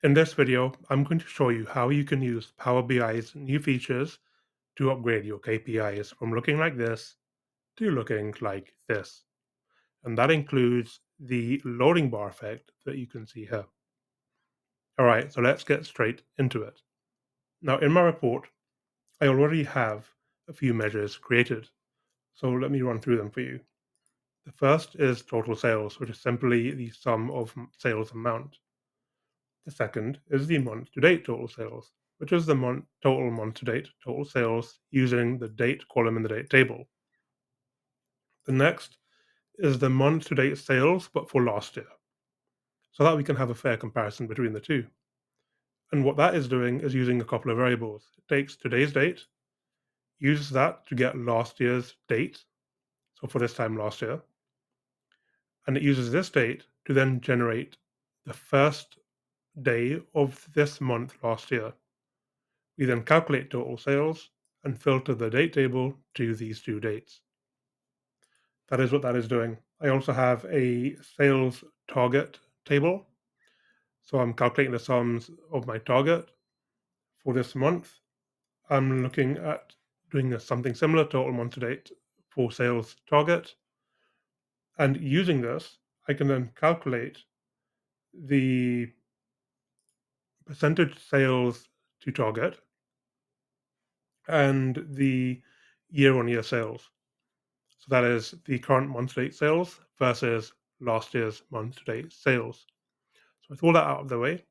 In this video, I'm going to show you how you can use Power BI's new features to upgrade your KPIs from looking like this to looking like this. And that includes the loading bar effect that you can see here. All right, so let's get straight into it. Now, in my report, I already have a few measures created. So let me run through them for you. The first is total sales, which is simply the sum of sales amount. The second is the month-to-date total sales, which is the total month-to-date total sales using the date column in the date table. The next is the month-to-date sales, but for last year, so that we can have a fair comparison between the two. And what that is doing is using a couple of variables. It takes today's date, uses that to get last year's date, so for this time last year, and it uses this date to then generate the first day of this month last year. We then calculate total sales and filter the date table to these two dates. That is what that is doing. I also have a sales target table. So I'm calculating the sums of my target for this month. I'm looking at doing something similar, total month to date for sales target. And using this, I can then calculate the percentage sales to target and the year on year sales. So that is the current month-to-date sales versus last year's month-to-date sales. So with all that out of the way,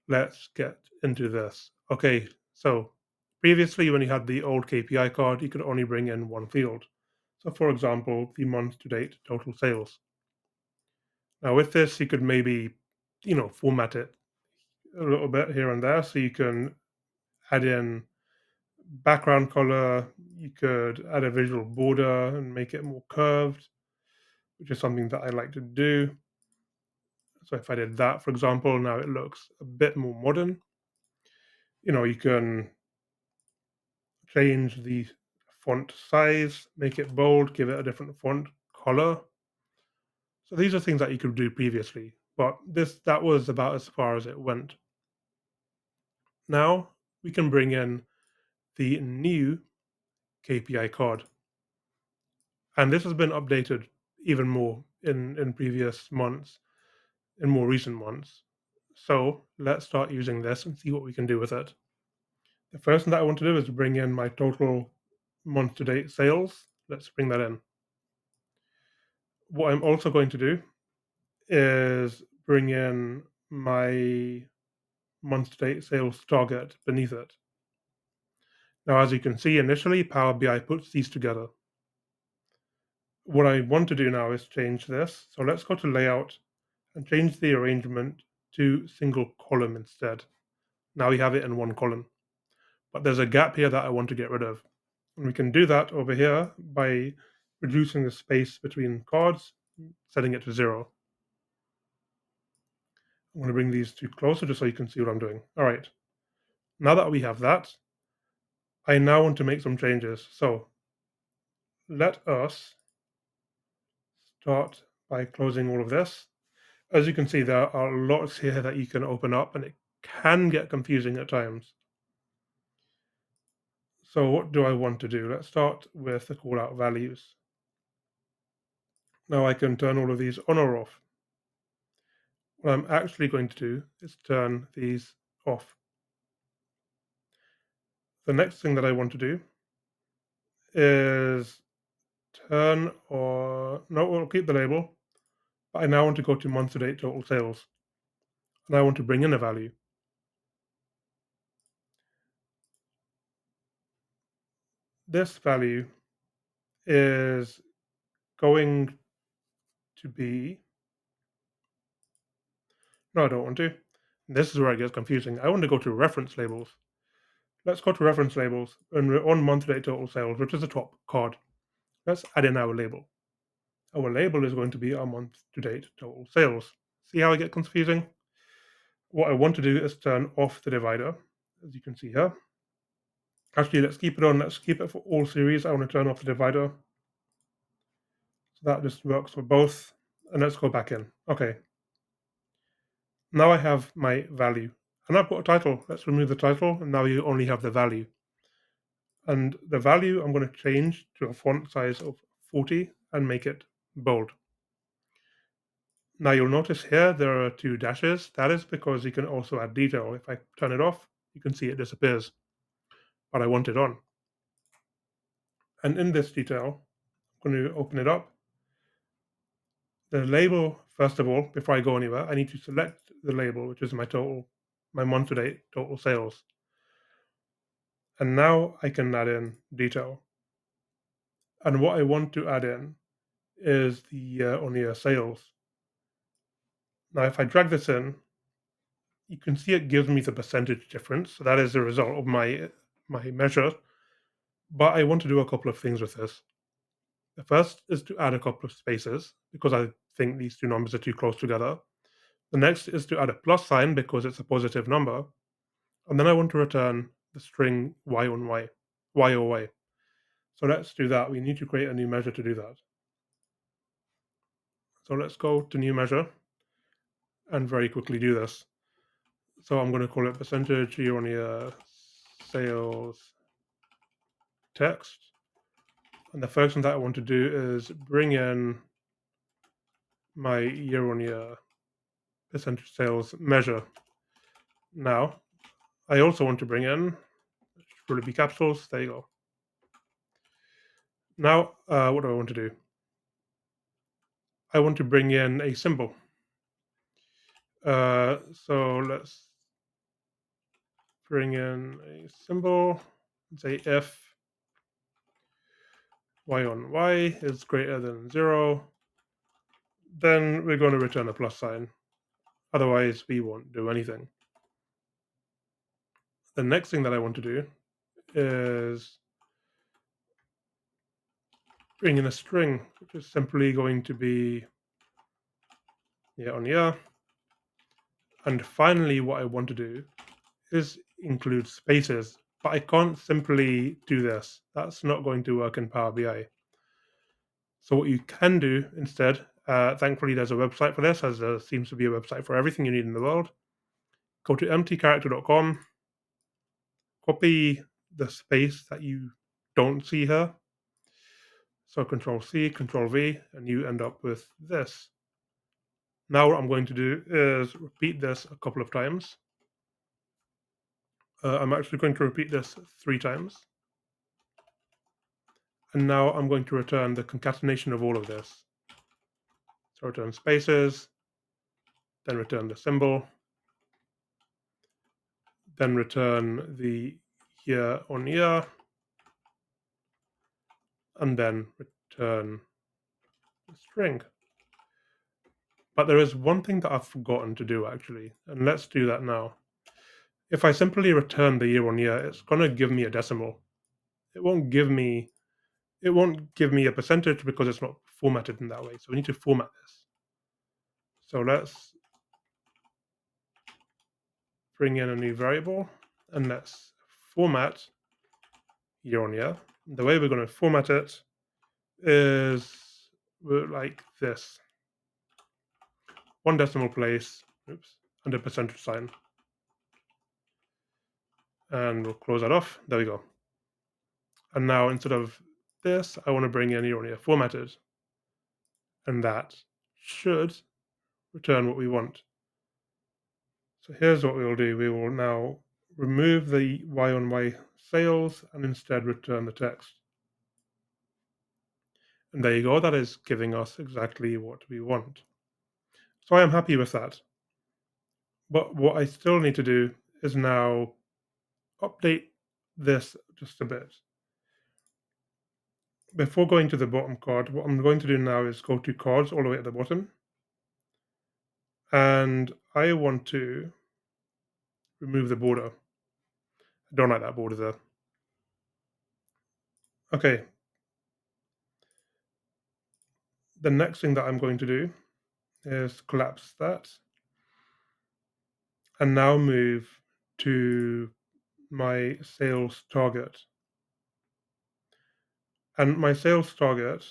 let's get into this. Okay, so previously when you had the old KPI card, you could only bring in one field. So for example, the month-to-date total sales. Now with this, you could maybe, format it a little bit here and there. So you can add in background color, you could add a visual border and make it more curved, which is something that I like to do. So if I did that, for example, now it looks a bit more modern. You can change the font size, make it bold, give it a different font color. So these are things that you could do previously, but that was about as far as it went. Now we can bring in the new KPI card. And this has been updated even more in previous months, in more recent months. So let's start using this and see what we can do with it. The first thing that I want to do is bring in my total month to date sales. Let's bring that in. What I'm also going to do is bring in my month to date sales target beneath it. Now, as you can see, initially Power BI puts these together. What I want to do now is change this. So let's go to layout and change the arrangement to single column instead. Now we have it in one column, but there's a gap here that I want to get rid of. And we can do that over here by reducing the space between cards, setting it to 0. I'm going to bring these two closer just so you can see what I'm doing. All right. Now that we have that, I now want to make some changes. So let us start by closing all of this. As you can see, there are lots here that you can open up, and it can get confusing at times. So what do I want to do? Let's start with the call out values. Now I can turn all of these on or off. What I'm actually going to do is turn these off. The next thing that I want to do is we'll keep the label, but I now want to go to month to date total sales, and I want to bring in a value. This value is going to be, no, I don't want to. This is where it gets confusing. I want to go to reference labels. Let's go to reference labels, and we're on month to date total sales, which is the top card. Let's add in our label. Our label is going to be our month to date total sales. See how I get confusing? What I want to do is turn off the divider, as you can see here. Actually, let's keep it on. Let's keep it for all series. I want to turn off the divider. So that just works for both. And let's go back in. Okay. Now I have my value. And I've got a title. Let's remove the title, and now you only have the value. And the value I'm going to change to a font size of 40 and make it bold. Now you'll notice here there are 2 dashes. That is because you can also add detail. If I turn it off, you can see it disappears, but I want it on. And in this detail, I'm going to open it up. The label, first of all, before I go anywhere, I need to select the label, which is my month-to-date total sales. And now I can add in detail. And what I want to add in is the year-on-year sales. Now, if I drag this in, you can see it gives me the percentage difference. So that is the result of my measure. But I want to do a couple of things with this. The first is to add a couple of spaces because I think these 2 numbers are too close together. The next is to add a plus sign because it's a positive number. And then I want to return the string y on y, y or y. So let's do that. We need to create a new measure to do that. So let's go to new measure and very quickly do this. So I'm going to call it percentage year on year sales text. And the first thing that I want to do is bring in my year on year percentage sales measure. Now, I also want to bring in, should it be capitals? There you go. Now, what do I want to do? I want to bring in a symbol. So let's bring in a symbol, say if y on y is greater than 0, then we're going to return a plus sign. Otherwise, we won't do anything. The next thing that I want to do is bring in a string, which is simply going to be year on year. And finally, what I want to do is include spaces, but I can't simply do this. That's not going to work in Power BI. So what you can do instead, thankfully there's a website for this, as there seems to be a website for everything you need in the world. Go to emptycharacter.com, copy the space that you don't see here. So Control C, Control V, and you end up with this. Now what I'm going to do is repeat this a couple of times. I'm actually going to repeat this 3 times. And now I'm going to return the concatenation of all of this. So return spaces, then return the symbol, then return the year on year, and then return the string. But there is one thing that I've forgotten to do actually, and let's do that now. If I simply return the year on year, it's going to give me a decimal. It won't give me a percentage because it's not formatted in that way. So we need to format this. So let's bring in a new variable and let's format year on year. The way we're going to format it is like this. 1 decimal place, and a percentage sign. And we'll close that off. There we go. And now instead of this, I want to bring in year on year formatted. And that should return what we want. So here's what we will do. We will now remove the y on y sales and instead return the text. And there you go. That is giving us exactly what we want. So I am happy with that. But what I still need to do is now update this just a bit. Before going to the bottom card, what I'm going to do now is go to cards all the way at the bottom. And I want to remove the border. I don't like that border there. Okay. The next thing that I'm going to do is collapse that and now move to my sales target. And my sales target,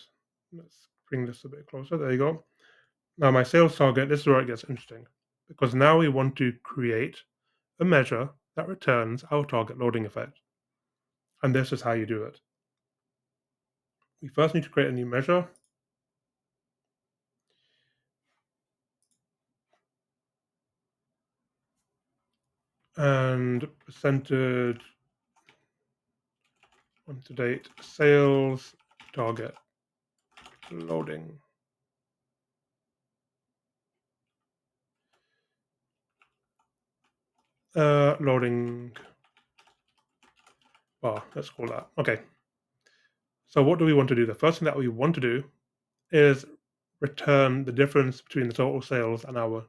let's bring this a bit closer. There you go. Now my sales target, this is where it gets interesting. because now we want to create a measure that returns our target loading effect. And this is how you do it. We first need to create a new measure. And percentage month to date sales target loading. Loading bar, let's call that. Okay. So what do we want to do? The first thing that we want to do is return the difference between the total sales and our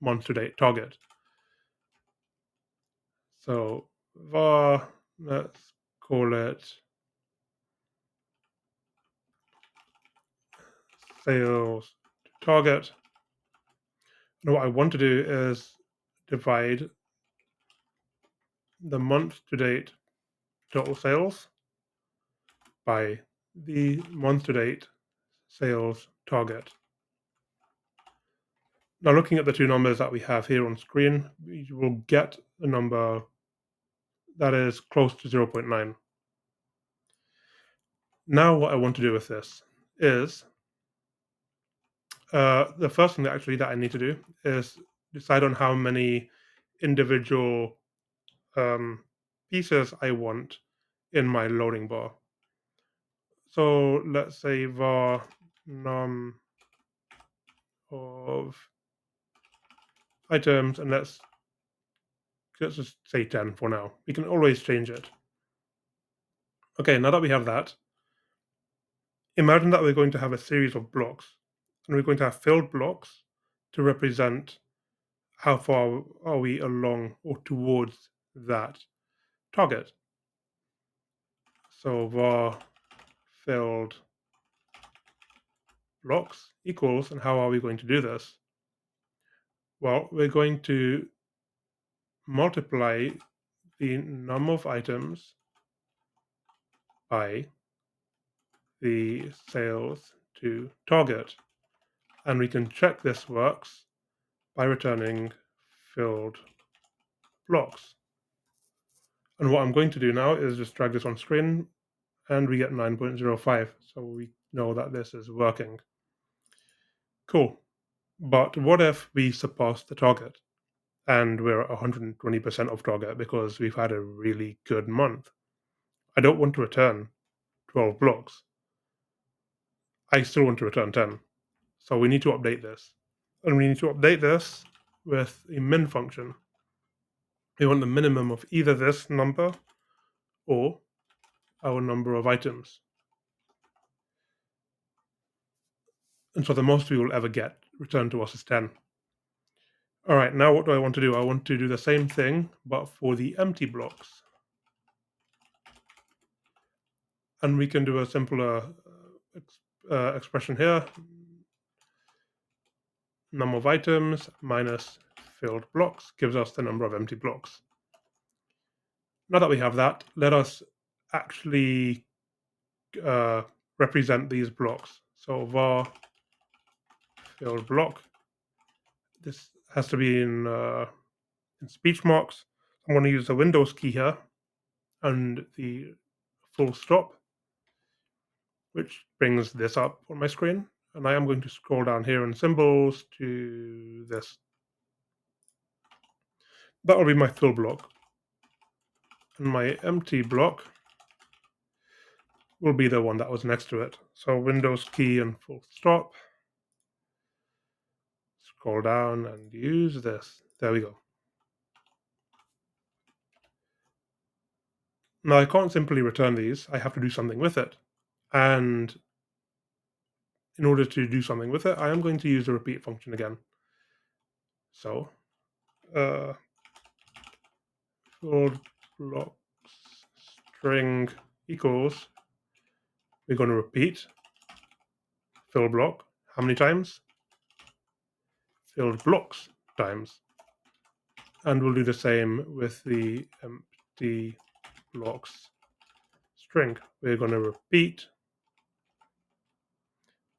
month to date target. So var, let's call it sales target. And what I want to do is divide the month to date total sales by the month to date sales target. Now, looking at the two numbers that we have here on screen, we will get a number that is close to 0.9. Now, what I want to do with this is the first thing that I need to do is decide on how many individual pieces I want in my loading bar. So let's say var num of items, and let's just say 10 for now. We can always change it. Okay, now that we have that, imagine that we're going to have a series of blocks, and we're going to have filled blocks to represent how far are we along or towards that target. So var filled blocks equals, and how are we going to do this? Well, we're going to multiply the number of items by the sales to target. And we can check this works by returning filled blocks. And what I'm going to do now is just drag this on screen, and we get 9.05. So we know that this is working. Cool. But what if we surpass the target and we're 120% off target because we've had a really good month? I don't want to return 12 blocks. I still want to return 10. So we need to update this. And we need to update this with a min function. We want the minimum of either this number or our number of items. And so the most we will ever get returned to us is 10. All right, now what do I want to do? I want to do the same thing, but for the empty blocks. And we can do a simpler expression here. Number of items minus filled blocks gives us the number of empty blocks. Now that we have that, let us actually represent these blocks. So var filled block. This has to be in speech marks. I'm going to use the Windows key here and the full stop, which brings this up on my screen. And I am going to scroll down here in symbols to this. That will be my fill block. And my empty block will be the one that was next to it. So Windows key and full stop. Scroll down and use this. There we go. Now I can't simply return these. I have to do something with it. And in order to do something with it, I am going to use the repeat function again. So filled blocks string equals, we're going to repeat fill block how many times? Filled blocks times. And we'll do the same with the empty blocks string. We're going to repeat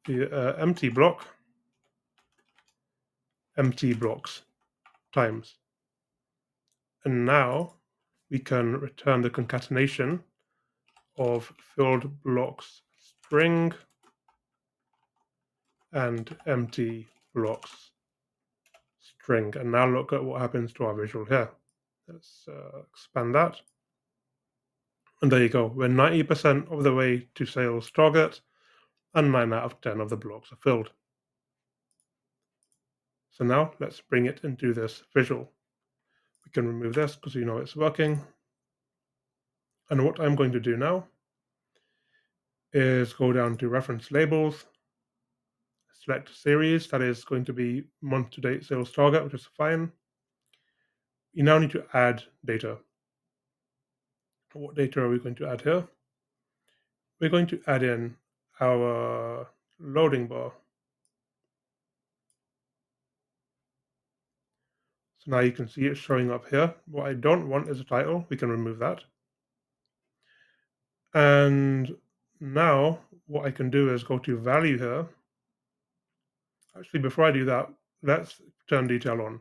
the empty blocks times. And now we can return the concatenation of filled blocks string and empty blocks string. And now look at what happens to our visual here. Let's expand that. And there you go. We're 90% of the way to sales target, and 9 out of 10 of the blocks are filled. So now let's bring it into this visual. We can remove this because you know it's working. And what I'm going to do now is go down to reference labels, select series, that is going to be month to date sales target, which is fine. You now need to add data. What data are we going to add here? We're going to add in our loading bar. So now you can see it showing up here. What I don't want is a title. We can remove that. And now what I can do is go to value here. Actually, before I do that, let's turn detail on.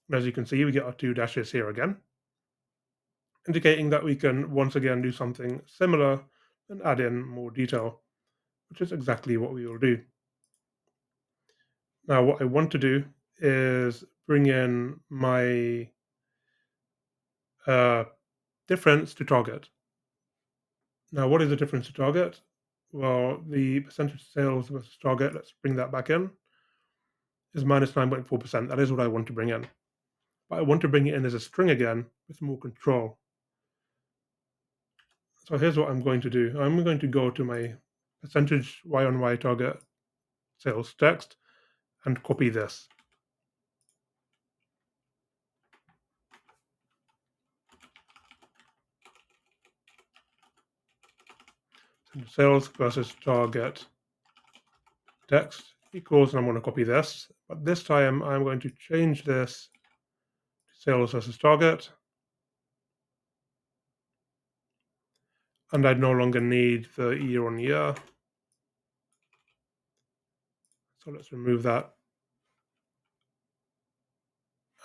And as you can see, we get our 2 dashes here again, indicating that we can once again do something similar and add in more detail, which is exactly what we will do. Now, what I want to do is bring in my uh, difference to target. Now, what is the difference to target? Well, the percentage sales versus target, let's bring that back in, is minus 9.4%. That is what I want to bring in. But I want to bring it in as a string again with more control. So here's what I'm going to do. I'm going to go to my percentage Y on Y target sales text and copy this. So sales versus target text equals, and I'm going to copy this. But this time I'm going to change this to sales versus target. And I no longer need the year on year. So let's remove that.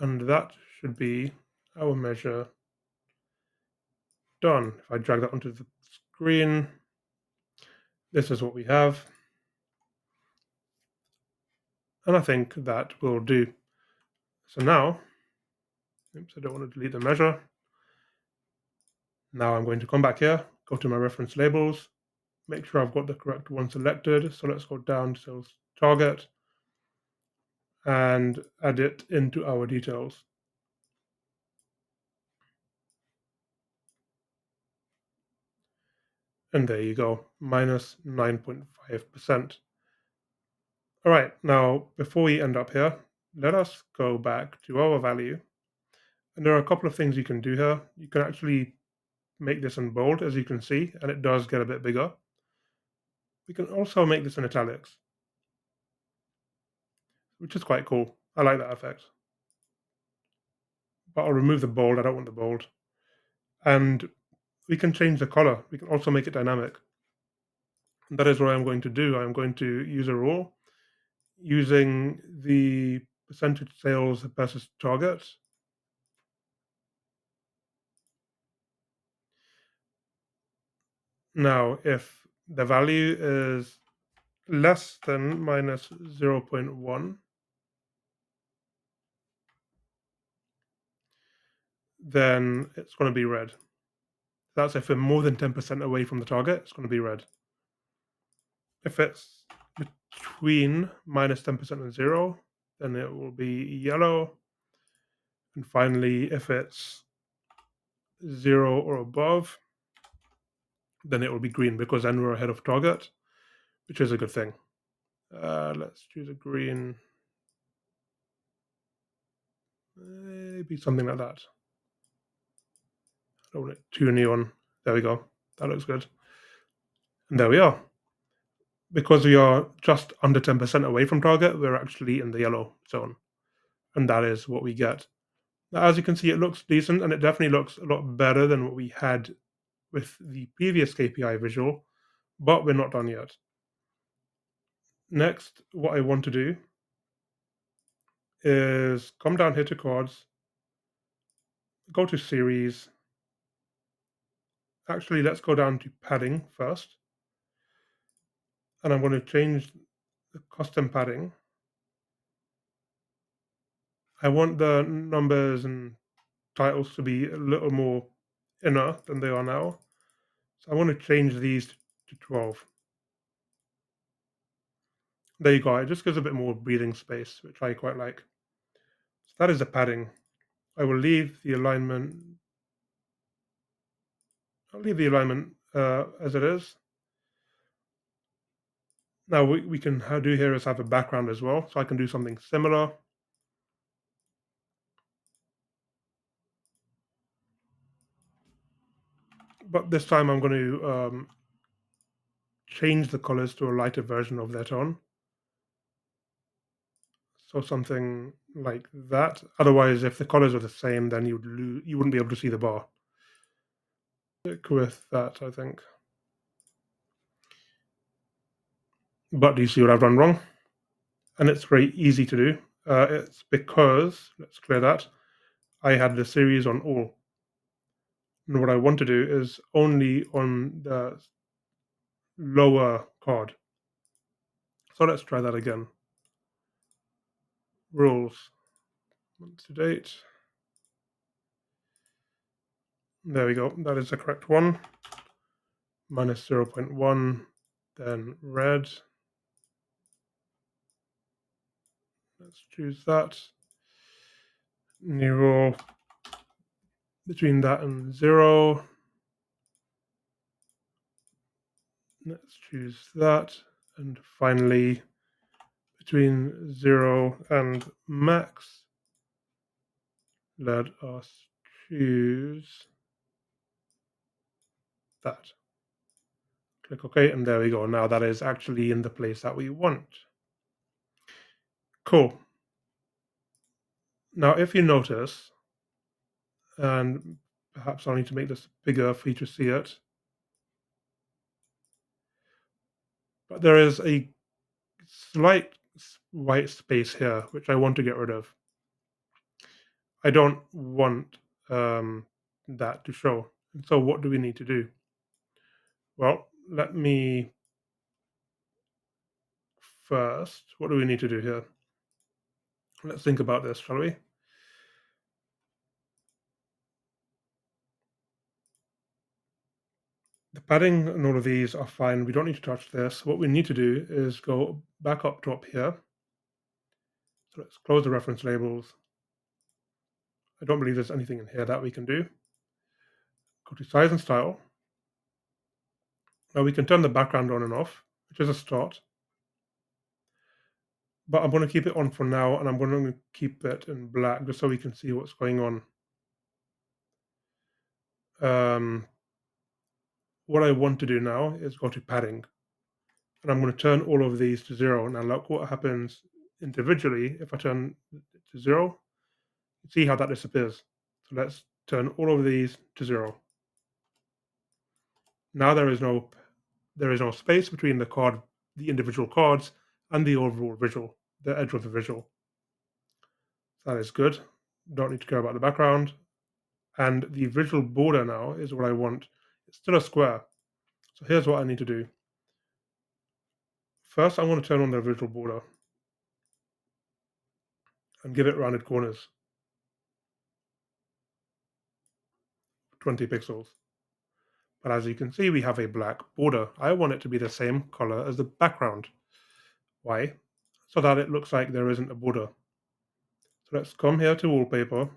And that should be our measure done. If I drag that onto the screen, this is what we have. And I think that will do. So now, oops, I don't want to delete the measure. Now I'm going to come back here, go to my reference labels, make sure I've got the correct one selected. So let's go down to sales target and add it into our details. And there you go, minus 9.5%. All right, now before we end up here, let us go back to our value. And there are a couple of things you can do here. You can actually make this in bold, as you can see, and it does get a bit bigger. We can also make this in italics, which is quite cool. I like that effect. But I'll remove the bold. I don't want the bold. And we can change the color. We can also make it dynamic. And that is what I'm going to do. I'm going to use a rule using the percentage sales versus target. Now, if the value is less than minus 0.1, then it's going to be red. That's if we're more than 10% away from the target, it's going to be red. If it's between minus 10% and 0, then it will be yellow. And finally, if it's 0 or above, then it will be green because then we're ahead of target, which is a good thing. Let's choose a green, maybe something like that. I don't want it too neon. There we go. That looks good. And there we are. Because we are just under 10% away from target, we're actually in the yellow zone. And that is what we get. Now, as you can see, it looks decent, and it definitely looks a lot better than what we had with the previous KPI visual, but we're not done yet. Next, what I want to do is come down here to cards, go to series. Actually, let's go down to padding first, and I'm going to change the custom padding. I want the numbers and titles to be a little more inner than they are now. So I want to change these to 12. There you go. It just gives a bit more breathing space, which I quite like. So that is the padding. I will leave the alignment. I'll leave the alignment as it is. Now we can do here is have a background as well. So I can do something similar. But this time I'm going to change the colors to a lighter version of their tone. So something like that. Otherwise, if the colors are the same, then you wouldn't be able to see the bar. Stick with that, I think. But do you see what I've done wrong? And it's very easy to do. It's because, let's clear that, I had the series on all. And what I want to do is only on the lower card. So let's try that again. Rules, month to date. There we go. That is the correct one. Minus 0.1, then red. Let's choose that. New rule between that and 0. Let's choose that. And finally, between 0 and max, let us choose that. Click OK, and there we go. Now that is actually in the place that we want. Cool. Now, if you notice, and perhaps I'll need to make this bigger for you to see it, but there is a slight white space here, which I want to get rid of. I don't want that to show. And so what do we need to do? Well, let me first, what do we need to do here? Let's think about this, shall we? The padding and all of these are fine. We don't need to touch this. What we need to do is go back up top here. So let's close the reference labels. I don't believe there's anything in here that we can do. Go to size and style. Now we can turn the background on and off, which is a start. But I'm going to keep it on for now, and I'm going to keep it in black just so we can see what's going on. What I want to do now is go to padding, and I'm going to turn all of these to 0. Now look what happens individually if I turn it to 0. See how that disappears. So let's turn all of these to 0. Now there is no space between the individual cards, and the overall visual, the edge of the visual. That is good. Don't need to care about the background. And the visual border now is what I want. It's still a square. So here's what I need to do. First, I'm going to turn on the visual border and give it rounded corners, 20 pixels. But as you can see, we have a black border. I want it to be the same color as the background. Why? So that it looks like there isn't a border. So let's come here to wallpaper,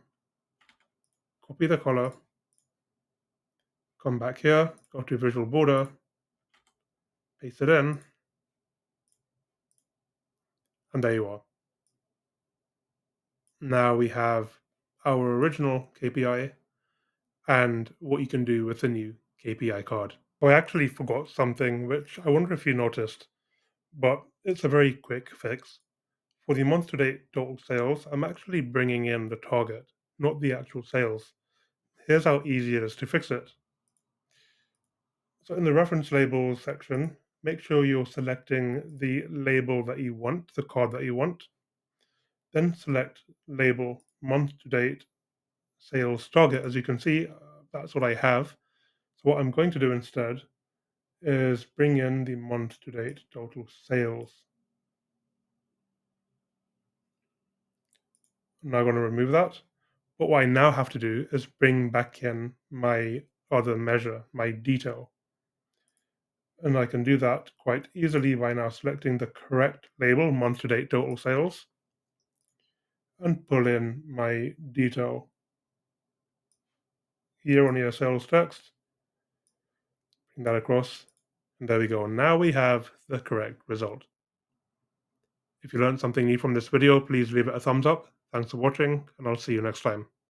copy the color, come back here, go to visual border, paste it in, and there you are. Now we have our original KPI and what you can do with the new KPI card. So I actually forgot something which I wonder if you noticed, but it's a very quick fix. For the month to date total sales, I'm actually bringing in the target, not the actual sales. Here's how easy it is to fix it. So in the reference labels section, make sure you're selecting the label that you want, the card that you want. Then select label month to date sales target. As you can see, that's what I have. So what I'm going to do instead is bring in the month to date total sales. I'm now going to remove that. But what I now have to do is bring back in my other measure, my detail. And I can do that quite easily by now selecting the correct label, month to date total sales, and pull in my detail year on year sales text, bring that across, and there we go. Now we have the correct result. If you learned something new from this video, please leave it a thumbs up. Thanks for watching, and I'll see you next time.